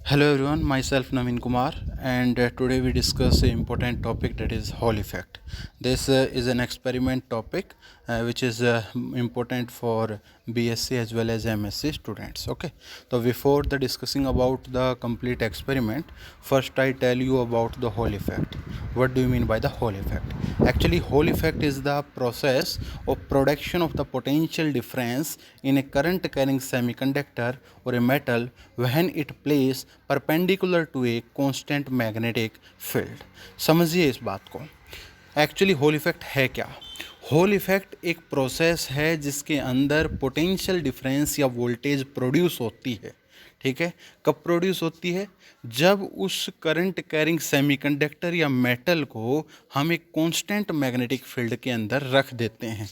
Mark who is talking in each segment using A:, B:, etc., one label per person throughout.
A: Hello everyone, myself Naveen Kumar, and today we discuss an important topic, that is Hall effect. This is an experiment topic which is important for BSc as well as MSc students. Okay, so before the discussing about the complete experiment, first I tell you about the Hall effect. What do you mean by the Hall effect? Actually, Hall effect is the process of production of the potential difference in a current carrying semiconductor or a metal when it plays perpendicular to a constant magnetic field. समझिए इस बात को। Actually whole effect है क्या? Whole effect एक process है जिसके अंदर पोटेंशियल डिफरेंस या वोल्टेज प्रोड्यूस होती है। ठीक है, कब प्रोड्यूस होती है? जब उस करंट कैरिंग सेमीकंडक्टर या मेटल को हम एक कांस्टेंट मैग्नेटिक फील्ड के अंदर रख देते हैं।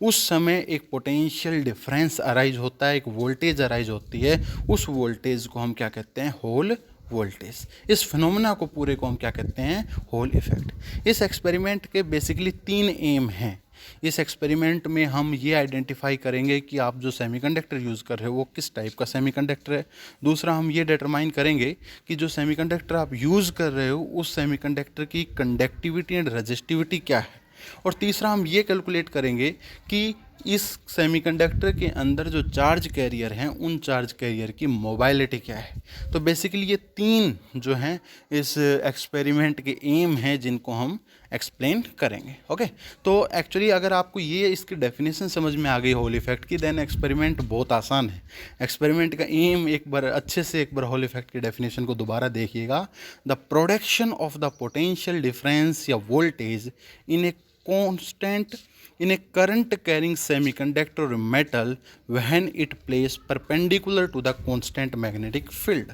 A: उस समय एक पोटेंशियल डिफरेंस अराइज होता है, एक वोल्टेज अराइज होती है। उस वोल्टेज को हम क्या कहते हैं? Whole voltage. इस फिनोमेना को पूरे को हम क्या कहते हैं? Hall effect. इस एक्सपेरिमेंट के बेसिकली 3 एम हैं। इस एक्सपेरिमेंट में हम ये आइडेंटिफाई करेंगे कि आप जो सेमीकंडक्टर यूज़ कर रहे हो वो किस टाइप का सेमीकंडक्टर है। दूसरा, हम ये डिटरमाइन करेंगे कि जो सेमीकंडक्टर आप यूज़ कर रहे हो उस सेमीकंडक्टर की कंडक्टिविटी एंड रेजिस्टिविटी क्या है। और तीसरा, हम ये कैलकुलेट करेंगे कि इस सेमीकंडक्टर के अंदर जो चार्ज कैरियर हैं उन चार्ज कैरियर की मोबाइलिटी क्या है। तो बेसिकली ये 3 जो हैं इस एक्सपेरिमेंट के एम हैं जिनको हम एक्सप्लेन करेंगे। ओके, तो एक्चुअली अगर आपको ये इसकी डेफिनेशन समझ में आ गई होल इफेक्ट की, देन एक्सपेरिमेंट बहुत आसान है। एक्सपेरिमेंट का एम एक बार अच्छे से एक बार होल इफेक्ट की डेफिनेशन को दोबारा देखिएगा। The production of the potential difference या voltage in a constant in a current carrying semiconductor or metal when it plays perpendicular to the constant magnetic field।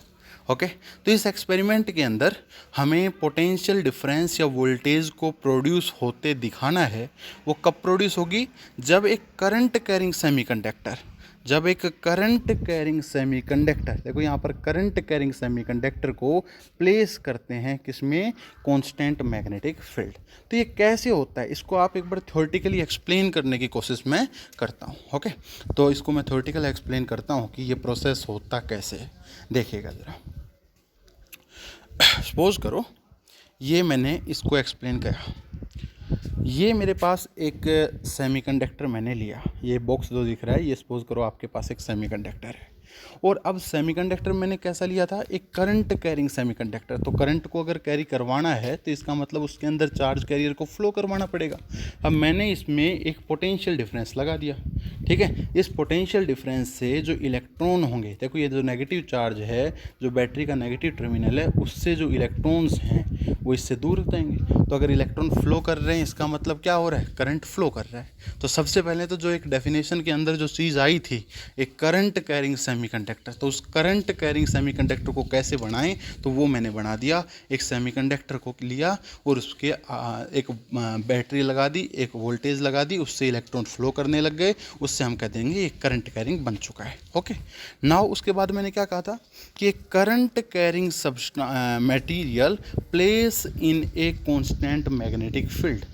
A: Okay, तो इस एक्सपेरिमेंट के अंदर हमें पोटेंशियल डिफरेंस या वोल्टेज को produce होते दिखाना है। वो कब प्रोड्यूस होगी? जब एक करंट कैरिंग सेमीकंडक्टर देखो यहाँ पर करंट कैरिंग सेमीकंडक्टर को प्लेस करते हैं किसमें? Constant magnetic field. तो ये कैसे होता है, इसको आप एक बार थ्योरेटिकली एक्सप्लेन करने की कोशिश मैं करता हूँ। ओके, तो इसको मैं थ्योरेटिकल एक्सप्लेन करता हूँ कि ये प्रोसेस होता कैसे है। देखिएगा ज़रा। सपोज करो ये मैंने इसको एक्सप्लेन किया। ये मेरे पास एक सेमीकंडक्टर मैंने लिया, ये बॉक्स जो दिख रहा है ये सपोज करो आपके पास एक सेमीकंडक्टर है। और अब सेमीकंडक्टर मैंने कैसा लिया था? एक करंट कैरिंग सेमीकंडक्टर। तो करंट को अगर कैरी करवाना है तो इसका मतलब उसके अंदर चार्ज कैरियर को फ्लो करवाना पड़ेगा। अब मैंने इसमें एक पोटेंशियल डिफरेंस लगा दिया। ठीक है, इस पोटेंशियल डिफरेंस से जो इलेक्ट्रॉन होंगे, देखो ये जो नेगेटिव चार्ज है, जो बैटरी का नेगेटिव टर्मिनल है, उससे जो इलेक्ट्रॉन्स हैं वो इससे दूर जाएंगे। तो अगर इलेक्ट्रॉन फ्लो कर रहे हैं इसका मतलब क्या हो रहा है? करंट फ्लो कर रहा है। तो सबसे पहले तो जो एक डेफिनेशन के अंदर जो चीज़ आई थी, एक करंट कैरिंग सेमीकंडक्टर, तो उस करंट कैरिंग सेमीकंडक्टर को कैसे बनाएं? तो वो मैंने बना दिया। एक सेमीकंडक्टर को लिया और उसके एक बैटरी लगा दी, एक वोल्टेज लगा दी, उससे इलेक्ट्रॉन फ्लो करने लग गए, उससे हम कह देंगे एक करंट कैरिंग बन चुका है। ओके, नाउ उसके बाद मैंने क्या कहा था कि एक current carrying material place in A constant magnetic field.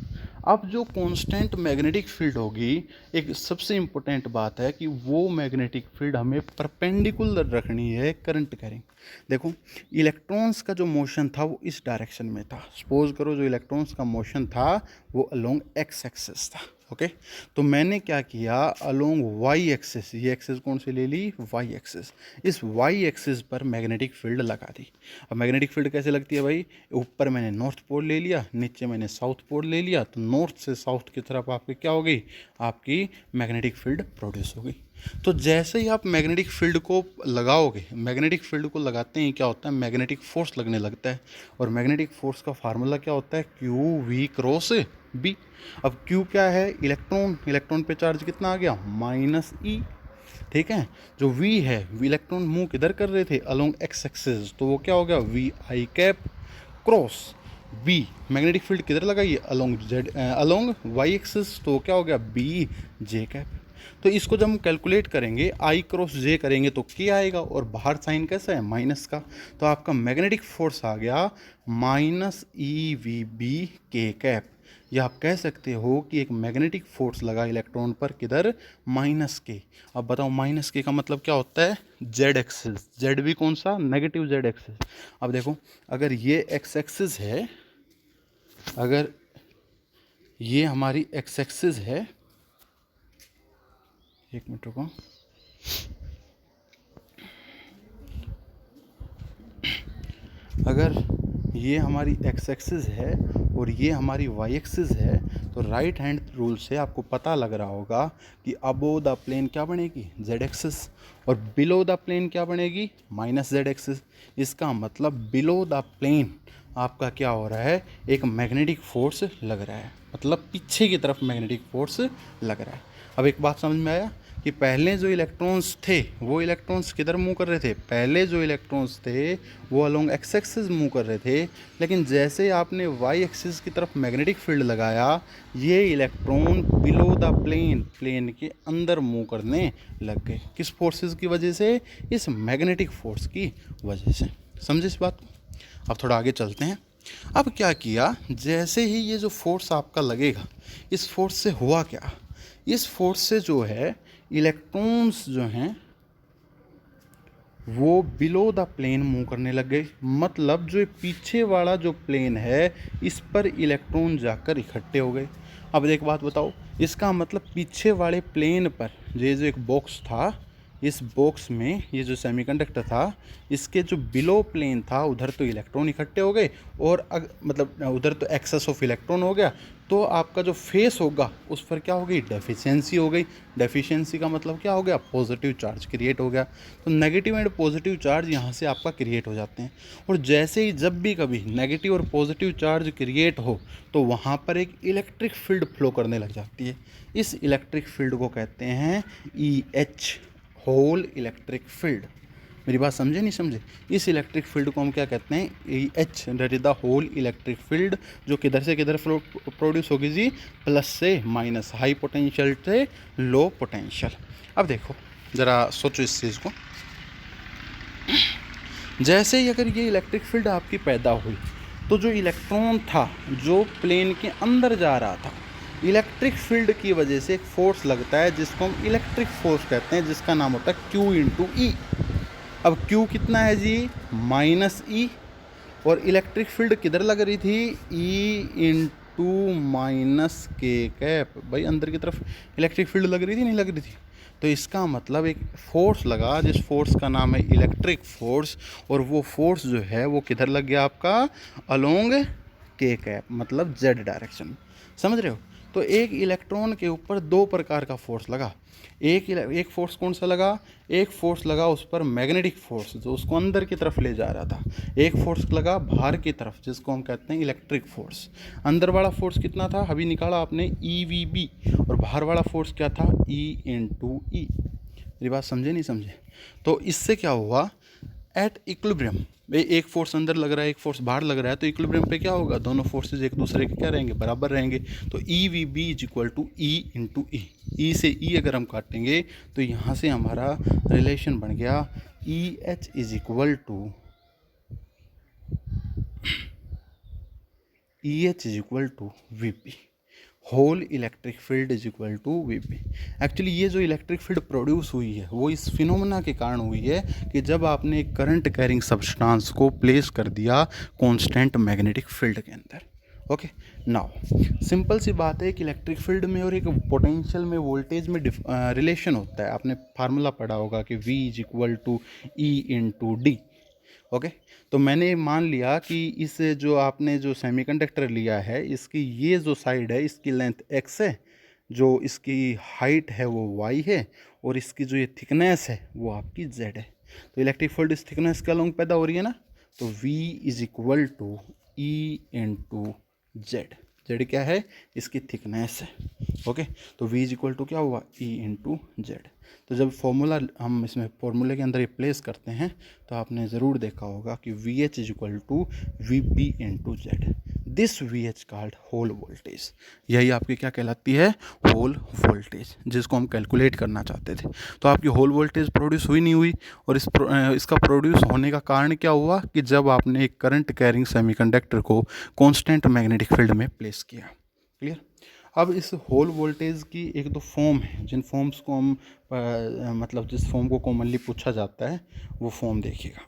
A: अब जो कांस्टेंट मैग्नेटिक फील्ड होगी, एक सबसे इम्पोर्टेंट बात है कि वो मैग्नेटिक फील्ड हमें परपेंडिकुलर रखनी है करंट कैरिंग। देखो इलेक्ट्रॉन्स का जो मोशन था वो इस डायरेक्शन में था। सपोज करो जो इलेक्ट्रॉन्स का मोशन था वो अलोंग एक्स एक्सिस था। ओके, तो मैंने क्या किया? अलोंग वाई एक्सिस, ये एक्सिस कौन सी ले ली? Y axis. इस वाई एक्सिस पर मैग्नेटिक फील्ड लगा दी। अब मैग्नेटिक फील्ड कैसे लगती है भाई? ऊपर मैंने नॉर्थ पोल ले लिया, नीचे मैंने साउथ पोल ले लिया, तो नॉर्थ से साउथ की तरफ आपकी क्या हो गई? आपकी मैग्नेटिक फील्ड प्रोड्यूस हो गई। तो जैसे ही आप मैग्नेटिक फील्ड को लगाओगे, मैग्नेटिक फील्ड को लगाते ही क्या होता है? मैग्नेटिक फोर्स लगने लगता है। और मैग्नेटिक फोर्स का फार्मूला क्या होता है? Q v cross B. अब क्यू क्या है? इलेक्ट्रॉन। इलेक्ट्रॉन पे चार्ज कितना आ गया? Minus e. ठीक है, जो वी है, इलेक्ट्रॉन मूव किधर कर रहे थे? अलोंग एक्स एक्सिस, तो वो क्या हो गया? V i cap cross B. Magnetic field किधर लगाइए? Along z, along Y axis, तो क्या हो गया? B j cap. तो इसको जब हम कैलकुलेट करेंगे, आई क्रॉस जे करेंगे तो के आएगा, और बाहर साइन कैसा है? माइनस का। तो आपका मैग्नेटिक फोर्स आ गया माइनस ई वी बी के कैप। या आप कह सकते हो कि एक मैग्नेटिक फोर्स लगा इलेक्ट्रॉन पर, किधर, -k। अब बताओ -k का मतलब क्या होता है, जेड एक्सिस। जेड भी कौन सा, नेगेटिव जेड एक्सिस। अब देखो, अगर ये एक्स एक्सिस है, अगर ये हमारी एक्स एक्सिस है, एक मिनट रुको, अगर ये हमारी एक्स एक्सिस है और ये हमारी वाई एक्सिस है, तो राइट हैंड रूल से आपको पता लग रहा होगा कि अबोव द प्लेन क्या बनेगी, जेड एक्सिस, और बिलो द प्लेन क्या बनेगी, -z एक्सिस। इसका मतलब बिलो द प्लेन आपका क्या हो रहा है, एक मैग्नेटिक फोर्स लग रहा है, मतलब पीछे की तरफ मैग्नेटिक फोर्स लग रहा है। अब एक बात समझ में आया कि पहले जो इलेक्ट्रॉन्स थे वो इलेक्ट्रॉन्स किधर मूव कर रहे थे, पहले जो इलेक्ट्रॉन्स थे वो अलोंग एक्स एक्सिस मूव कर रहे थे, लेकिन जैसे आपने वाई एक्सिस की तरफ मैग्नेटिक फील्ड लगाया, ये electron below the plane, plane के अंदर मूव करने लग गए। किस फोर्सेस की वजह से, इस मैग्नेटिक फोर्स की वजह से। समझे इस बात को। अब थोड़ा आगे चलते हैं। अब क्या किया, जैसे ही ये जो फोर्स आपका लगेगा, इस फोर्स से हुआ क्या, इस फोर्स से जो है इलेक्ट्रॉन्स जो हैं वो बिलो द प्लेन मूव करने लग गए। मतलब जो पीछे वाला जो प्लेन है, इस पर इलेक्ट्रॉन जाकर इकट्ठे हो गए। अब एक बात बताओ, इसका मतलब पीछे वाले प्लेन पर ये जो एक बॉक्स था, इस बॉक्स में ये जो सेमीकंडक्टर था, इसके जो बिलो प्लेन था उधर तो इलेक्ट्रॉन इकट्ठे हो गए, और मतलब उधर तो एक्सेस ऑफ इलेक्ट्रॉन हो गया, तो आपका जो फेस होगा उस पर क्या हो गई, डेफिशिएंसी हो गई। डेफिशिएंसी का मतलब क्या हो गया, पॉजिटिव चार्ज क्रिएट हो गया। तो नेगेटिव एंड पॉजिटिव चार्ज यहाँ से आपका क्रिएट हो जाते हैं, और जैसे ही जब भी कभी नेगेटिव और पॉजिटिव चार्ज क्रिएट हो तो वहाँ पर एक इलेक्ट्रिक फील्ड फ्लो करने लग जाती है। इस इलेक्ट्रिक फील्ड को कहते हैं EH, होल इलेक्ट्रिक फील्ड। मेरी बात समझे नहीं समझे, इस इलेक्ट्रिक फील्ड को हम क्या कहते हैं, EH, that is the Hall electric field, जो किधर से किधर प्रोड्यूस होगी जी, प्लस से माइनस, हाई पोटेंशियल से लो पोटेंशियल। अब देखो ज़रा सोचो इस चीज़ को, जैसे ही अगर ये इलेक्ट्रिक फील्ड आपकी पैदा हुई, तो जो इलेक्ट्रॉन था जो प्लेन के अंदर जा रहा था, इलेक्ट्रिक फील्ड की वजह से एक फोर्स लगता है जिसको हम इलेक्ट्रिक फोर्स कहते हैं, जिसका नाम होता है Q×E। अब Q कितना है जी, -E, और इलेक्ट्रिक फील्ड किधर लग रही थी, E×-K कैप। भाई अंदर की तरफ इलेक्ट्रिक फील्ड लग रही थी, नहीं लग रही थी। तो इसका मतलब एक फोर्स लगा, जिस फोर्स का नाम है इलेक्ट्रिक फोर्स, और वो फोर्स जो है वो किधर लग गया आपका, अलोंग K कैप, मतलब Z डायरेक्शन। समझ रहे हो। तो एक इलेक्ट्रॉन के ऊपर दो प्रकार का फोर्स लगा। एक फोर्स कौन सा लगा, एक फोर्स लगा उस पर मैग्नेटिक फोर्स, जो उसको अंदर की तरफ ले जा रहा था। एक फोर्स लगा बाहर की तरफ, जिसको हम कहते हैं इलेक्ट्रिक फोर्स। अंदर वाला फोर्स कितना था, अभी निकाला आपने, EVB, और बाहर वाला फोर्स क्या था, E×E। मेरी बात समझे नहीं समझे। तो इससे क्या हुआ, एट इक्विलिब्रियम, एक फोर्स अंदर लग रहा है, एक फोर्स बाहर लग रहा है, तो इक्विलिब्रियम पे क्या होगा, दोनों फोर्सेज एक दूसरे के क्या रहेंगे, बराबर रहेंगे। तो EVB = E×E। E से E अगर हम काटेंगे तो यहाँ से हमारा रिलेशन बन गया EH = VP, Hall electric field =VP। Actually ये जो इलेक्ट्रिक फील्ड प्रोड्यूस हुई है वो इस फिनोमेना के कारण हुई है कि जब आपने एक करंट कैरिंग सब्सटेंस को प्लेस कर दिया कांस्टेंट मैग्नेटिक फील्ड के अंदर। ओके, नाउ सिंपल सी बात है कि इलेक्ट्रिक फील्ड में और एक पोटेंशियल में, वोल्टेज में रिलेशन होता है। आपने फार्मूला पढ़ा होगा कि V = E×D। ओके, तो मैंने मान लिया कि इस जो आपने जो सेमीकंडक्टर लिया है, इसकी ये जो साइड है इसकी लेंथ x है, जो इसकी हाइट है वो y है, और इसकी जो ये थिकनेस है वो आपकी z है। तो इलेक्ट्रिक फील्ड इस थिकनेस के अलोंग पैदा हो रही है ना, तो V = E×Z। Z क्या है, इसकी थिकनेस है। ओके, तो V = क्या हुआ, E×Z। तो जब फॉर्मूला हम इसमें फॉर्मूले के अंदर ये प्लेस करते हैं तो आपने ज़रूर देखा होगा कि VH = VP×Z। This VH called Hall voltage. यही आपकी क्या कहलाती है, होल वोल्टेज, जिसको हम कैलकुलेट करना चाहते थे। तो आपकी होल वोल्टेज प्रोड्यूस हुई नहीं हुई, और इसका प्रोड्यूस होने का कारण क्या हुआ कि जब आपने एक करंट कैरिंग सेमीकंडक्टर को कांस्टेंट मैग्नेटिक फील्ड में प्लेस किया। क्लियर। अब इस होल वोल्टेज की एक दो फॉर्म है, जिन फॉर्म्स को हम मतलब जिस फॉर्म को कॉमनली पूछा जाता है वो फॉर्म देखिएगा।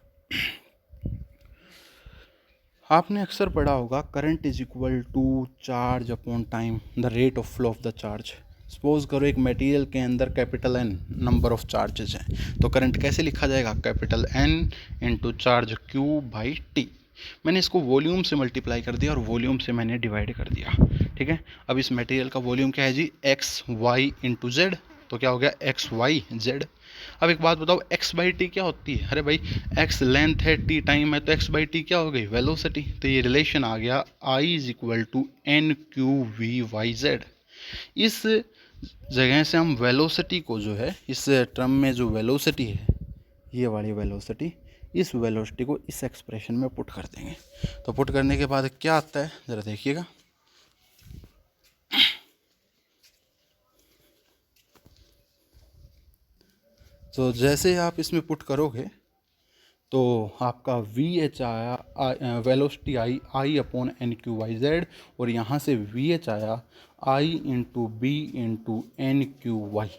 A: आपने अक्सर पढ़ा होगा current is equal to charge upon time, the rate of flow of the charge. Suppose करो एक मटेरियल के अंदर capital N number of charges हैं, तो करंट कैसे लिखा जाएगा, capital N into charge Q by T. मैंने इसको वॉल्यूम से मल्टीप्लाई कर दिया और वॉल्यूम से मैंने डिवाइड कर दिया, ठीक है। अब इस मटेरियल का वॉल्यूम क्या है जी, एक्स वाई इंटू जेड, तो क्या हो गया एक्स वाई जेड। अब एक बात बताओ, एक्स बाई टी क्या होती है, अरे भाई एक्स लेंथ है, टी टाइम है, तो एक्स बाई टी क्या हो गई, वेलोसिटी। तो ये रिलेशन आ गया I is equal to N Q V Y Z. इस जगह से हम वेलोसिटी को जो है, इस टर्म में जो वेलोसिटी है, ये वाली वेलोसिटी, इस वेलोसिटी को इस एक्सप्रेशन में पुट कर देंगे। तो पुट करने के बाद क्या आता है ज़रा देखिएगा। तो जैसे आप इसमें पुट करोगे तो आपका वी एच आया, velocity I upon N Q Y Z, और यहाँ से वी एच आया I into B into N Q Y.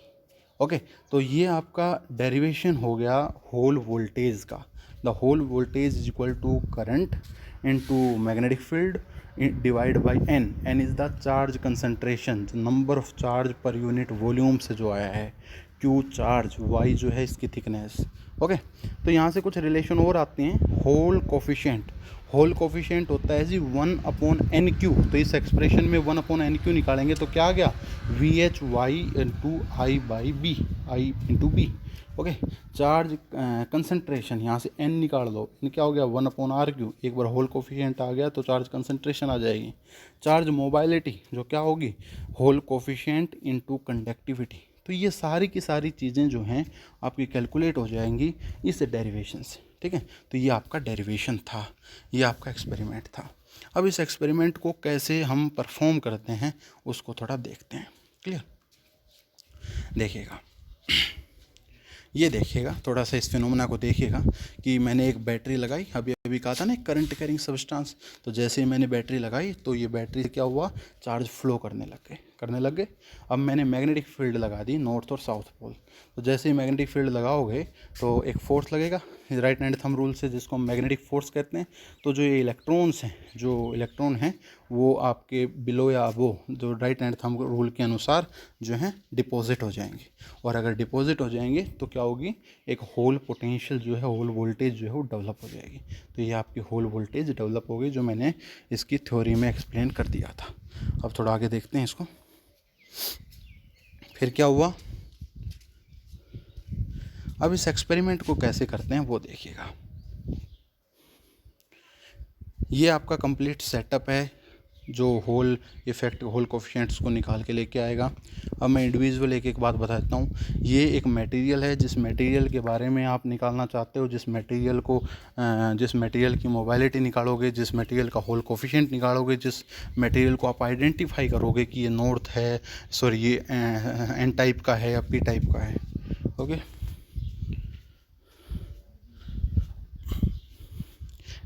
A: Okay, तो ये आपका डेरिवेशन हो गया होल वोल्टेज का। The whole voltage is equal to current into magnetic field divide by N. N is the charge concentration, number of charge per unit volume से जो आया है, क्यू चार्ज, वाई जो है इसकी थिकनेस। ओके, तो यहाँ से कुछ रिलेशन और आते हैं। होल कोफिशिएंट, होल कोफिशिएंट होता है जी 1/n क्यू। तो इस एक्सप्रेशन में 1/n क्यू निकालेंगे तो क्या आ गया, V H Y into I by B, I into B. Okay, charge concentration, यहाँ से n निकाल दो, n क्या हो गया 1/r क्यू। एक बार होल कोफिशिएंट आ गया तो चार्ज कंसंट्रेशन आ जाएगी। चार्ज मोबाइलिटी जो क्या होगी, होल कोफिशिएंट इंटू कंडक्टिविटी। तो ये सारी की सारी चीज़ें जो हैं आपकी कैलकुलेट हो जाएंगी इस डेरिवेशन से, ठीक है। तो ये आपका डेरिवेशन था, ये आपका एक्सपेरिमेंट था। अब इस एक्सपेरिमेंट को कैसे हम परफॉर्म करते हैं उसको थोड़ा देखते हैं। क्लियर, देखिएगा, ये देखिएगा, थोड़ा सा इस फिनोमेना को देखिएगा कि मैंने एक बैटरी लगाई, अभी अभी कहा था ना करंट कैरिंग सब्सटेंस। तो जैसे ही मैंने बैटरी लगाई तो ये बैटरी से क्या हुआ, चार्ज फ्लो करने लग गए। अब मैंने मैग्नेटिक फील्ड लगा दी नॉर्थ और साउथ पोल। तो जैसे ही मैग्नेटिक फील्ड लगाओगे तो एक फोर्स लगेगा राइट हैंड थंब रूल से, जिसको हम मैग्नेटिक फोर्स कहते हैं। तो जो ये इलेक्ट्रॉन्स हैं, जो इलेक्ट्रॉन हैं वो आपके बिलो या अबो जो राइट हैंड थंब रूल के अनुसार जो हैं डिपॉजिट हो जाएंगे। और अगर डिपॉजिट हो जाएंगे तो क्या होगी, एक होल पोटेंशियल जो है, होल वोल्टेज जो है वो डेवलप हो जाएगी। तो ये आपकी होल वोल्टेज डेवलप हो गई, जो मैंने इसकी थ्योरी में एक्सप्लेन कर दिया था। अब थोड़ा आगे देखते हैं इसको। फिर क्या हुआ, अब इस एक्सपेरिमेंट को कैसे करते हैं वो देखिएगा। ये आपका कंप्लीट सेटअप है जो होल इफेक्ट, होल कोफिशिएंट्स को निकाल के लेके आएगा। अब मैं इंडिविजुअल एक बात बताता हूँ। ये एक मटेरियल है, जिस मटेरियल के बारे में आप निकालना चाहते हो, जिस मटेरियल की मोबाइलिटी निकालोगे, जिस मटेरियल का होल कोफिशिएंट निकालोगे, जिस मटेरियल को आप आइडेंटिफाई करोगे कि ये नॉर्थ है, सॉरी ये एन टाइप का है या पी टाइप का है। ओके,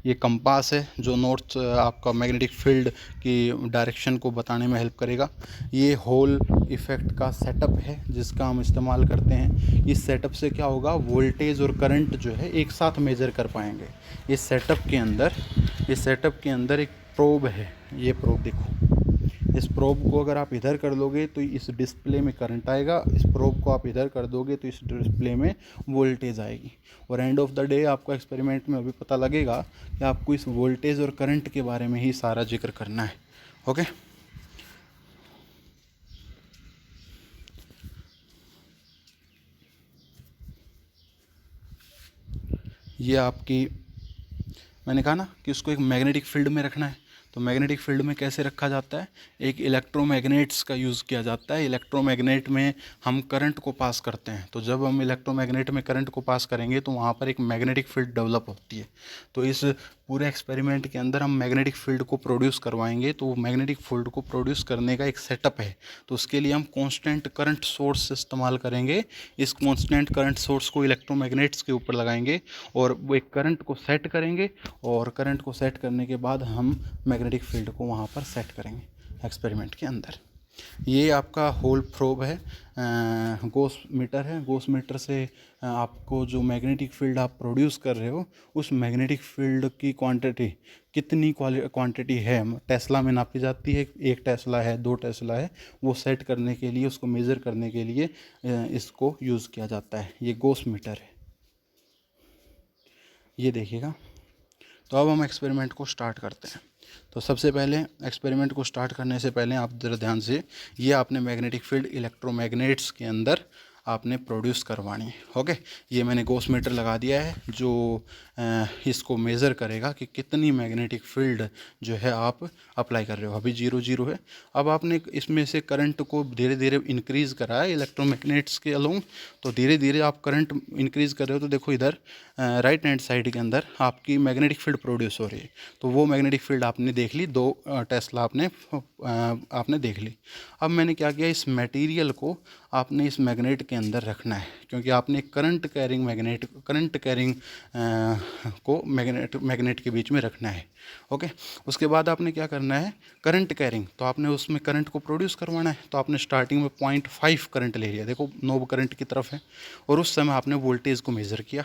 A: ये कंपास है जो नॉर्थ आपका मैग्नेटिक फील्ड की डायरेक्शन को बताने में हेल्प करेगा। ये होल इफ़ेक्ट का सेटअप है जिसका हम इस्तेमाल करते हैं। इस सेटअप से क्या होगा, वोल्टेज और करंट जो है एक साथ मेज़र कर पाएंगे। इस सेटअप के अंदर एक प्रोब है, ये प्रोब देखो। इस प्रोब को अगर आप इधर कर दोगे तो इस डिस्प्ले में करंट आएगा, इस प्रोब को आप इधर कर दोगे तो इस डिस्प्ले में वोल्टेज आएगी। और एंड ऑफ द डे आपको एक्सपेरिमेंट में अभी पता लगेगा कि आपको इस वोल्टेज और करंट के बारे में ही सारा जिक्र करना है। ओके, ये आपकी, मैंने कहा ना कि उसको एक मैग्नेटिक फील्ड में रखना है। तो मैग्नेटिक फील्ड में कैसे रखा जाता है, एक इलेक्ट्रोमैग्नेट्स का यूज़ किया जाता है। इलेक्ट्रोमैग्नेट में हम करंट को पास करते हैं। तो जब हम इलेक्ट्रोमैग्नेट में करंट को पास करेंगे तो वहाँ पर एक मैग्नेटिक फील्ड डेवलप होती है। तो इस पूरे एक्सपेरिमेंट के अंदर हम मैग्नेटिक फील्ड को प्रोड्यूस करवाएंगे। तो मैग्नेटिक फील्ड को प्रोड्यूस करने का एक सेटअप है। तो उसके लिए हम कांस्टेंट करंट सोर्स इस्तेमाल करेंगे। इस कांस्टेंट करंट सोर्स को इलेक्ट्रोमैग्नेट्स के ऊपर लगाएंगे और वो एक करंट को सेट करेंगे, और करंट को सेट करने के बाद हम मैग्नेटिक फील्ड को वहाँ पर सेट करेंगे। एक्सपेरिमेंट के अंदर। ये आपका होल प्रोब है, गोस मीटर है। गोस मीटर से आपको जो मैग्नेटिक फील्ड आप प्रोड्यूस कर रहे हो उस मैग्नेटिक फील्ड की क्वांटिटी कितनी क्वांटिटी है टेस्ला में नापी जाती है। 1 टेस्ला है, 2 टेस्ला है, वो सेट करने के लिए, उसको मेज़र करने के लिए इसको यूज़ किया जाता है। ये गोस मीटर है, ये देखिएगा। तो अब हम एक्सपेरिमेंट को स्टार्ट करते हैं। तो सबसे पहले एक्सपेरिमेंट को स्टार्ट करने से पहले आप ज़रा ध्यान से, ये आपने मैग्नेटिक फील्ड इलेक्ट्रोमैग्नेट्स के अंदर आपने प्रोड्यूस करवानी है। ओके, ये मैंने गोस मीटर लगा दिया है जो इसको मेज़र करेगा कि कितनी मैग्नेटिक फील्ड जो है आप अप्लाई कर रहे हो। अभी 0 0 है। अब आपने इसमें से करंट को धीरे धीरे इंक्रीज़ करा है इलेक्ट्रोमैग्नेट्स के अलोंग। तो धीरे धीरे आप करंट इंक्रीज़ कर रहे हो। तो देखो इधर राइट हैंड साइड के अंदर आपकी मैग्नेटिक फील्ड प्रोड्यूस हो रही है। तो वो मैग्नेटिक फील्ड आपने देख ली, 2 टेस्ला आपने देख ली। अब मैंने क्या किया, इस मटेरियल को आपने इस मैग्नेट के अंदर रखना है, क्योंकि आपने करंट कैरिंग को मैग्नेट के बीच में रखना है। ओके, उसके बाद आपने क्या करना है, करंट कैरिंग, तो आपने उसमें करंट को प्रोड्यूस करवाना है। तो आपने स्टार्टिंग में 0.5 करंट ले लिया, देखो नोब करंट की तरफ है, और उस समय आपने वोल्टेज को मेज़र किया।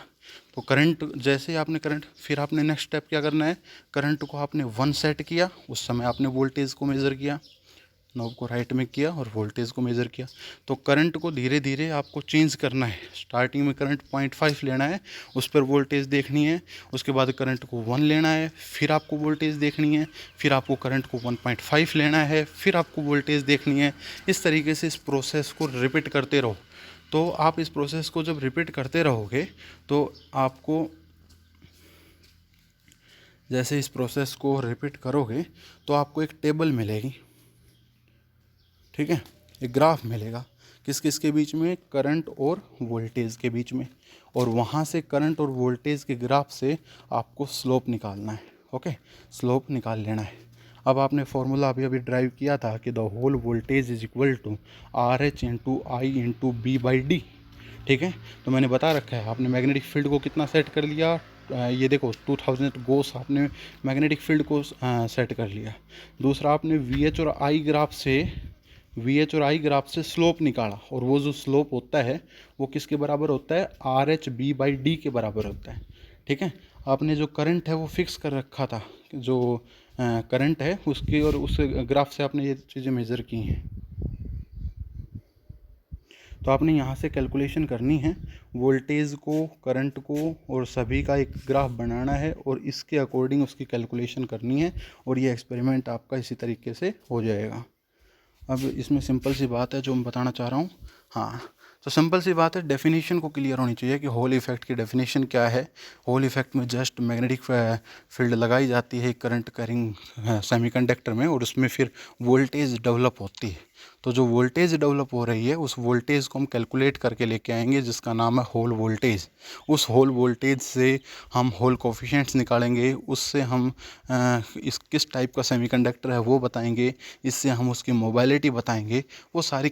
A: तो करंट जैसे आपने करंट, फिर आपने नेक्स्ट स्टेप क्या करना है, करंट को आपने 1 सेट किया, उस समय आपने वोल्टेज को मेज़र किया, नॉब को राइट में किया और वोल्टेज को मेज़र किया। तो करंट को धीरे धीरे आपको चेंज करना है। स्टार्टिंग में करंट 0.5 लेना है, उस पर वोल्टेज देखनी है, उसके बाद करंट को 1 लेना है, फिर आपको वोल्टेज देखनी है, फिर आपको करंट को 1.5 लेना है, फिर आपको वोल्टेज देखनी है। इस तरीके से इस प्रोसेस को रिपीट करते रहो। तो आप इस प्रोसेस को जब रिपीट करते रहोगे तो आपको, जैसे इस प्रोसेस को रिपीट करोगे तो आपको एक टेबल मिलेगी, ठीक है, एक ग्राफ मिलेगा किस किस के बीच में, करंट और वोल्टेज के बीच में, और वहाँ से करंट और वोल्टेज के ग्राफ से आपको स्लोप निकालना है। ओके, स्लोप निकाल लेना है। अब आपने फॉर्मूला अभी ड्राइव किया था कि the whole voltage is equal to RH into I into B/D, ठीक है। तो मैंने बता रखा है, आपने मैग्नेटिक फील्ड को कितना सेट कर लिया, ये देखो 2000 गोस आपने मैग्नेटिक फील्ड को सेट कर लिया। दूसरा आपने VH और I ग्राफ से स्लोप निकाला, और वो जो स्लोप होता है वो किसके बराबर होता है, RH B/D के बराबर होता है, ठीक है। आपने जो करंट है वो फिक्स कर रखा था, जो करंट है उसकी, और उस ग्राफ से आपने ये चीज़ें मेज़र की हैं। तो आपने यहाँ से कैलकुलेशन करनी है, वोल्टेज को, करंट को, और सभी का एक ग्राफ बनाना है, और इसके अकॉर्डिंग उसकी कैलकुलेशन करनी है, और ये एक्सपेरिमेंट आपका इसी तरीके से हो जाएगा। अब इसमें सिंपल सी बात है जो मैं बताना चाह रहा हूँ। हाँ, तो सिंपल सी बात है, डेफिनेशन को क्लियर होनी चाहिए कि होल इफेक्ट की डेफिनेशन क्या है। होल इफेक्ट में जस्ट मैग्नेटिक फील्ड लगाई जाती है करंट कैरिंग सेमीकंडक्टर में, और उसमें फिर वोल्टेज डेवलप होती है। तो जो वोल्टेज डेवलप हो रही है उस वोल्टेज को हम कैलकुलेट करके लेके आएंगे, जिसका नाम है होल वोल्टेज। उस होल वोल्टेज से हम होल कोफिशिएंट्स निकालेंगे, उससे हम इस किस टाइप का सेमीकंडक्टर है वो बताएंगे, इससे हम उसकी मोबाइलिटी बताएंगे। वो सारी